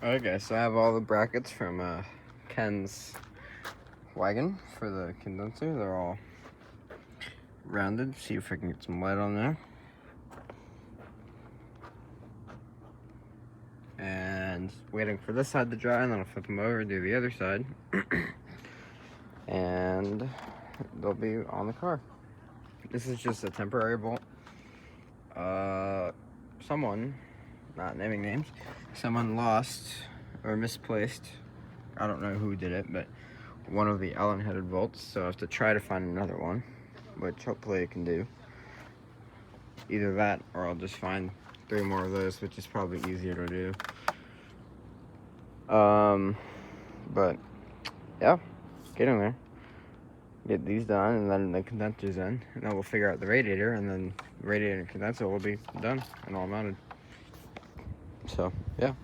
Okay, so I have all the brackets from Ken's wagon for the condenser. They're all rounded. See if I can get some light on there. And waiting for this side to dry, and then I'll flip them over and do the other side. And they'll be on the car. This is just a temporary bolt. Someone, not naming names, someone lost or misplaced, I don't know who did it, but one of the Allen-headed bolts, so I have to try to find another one, which hopefully I can do. Either that, or I'll just find 3 more of those, which is probably easier to do. But yeah, getting there. Get these done, and then the condenser's in, and then we'll figure out the radiator, and then the radiator and condenser will be done and all mounted. So yeah.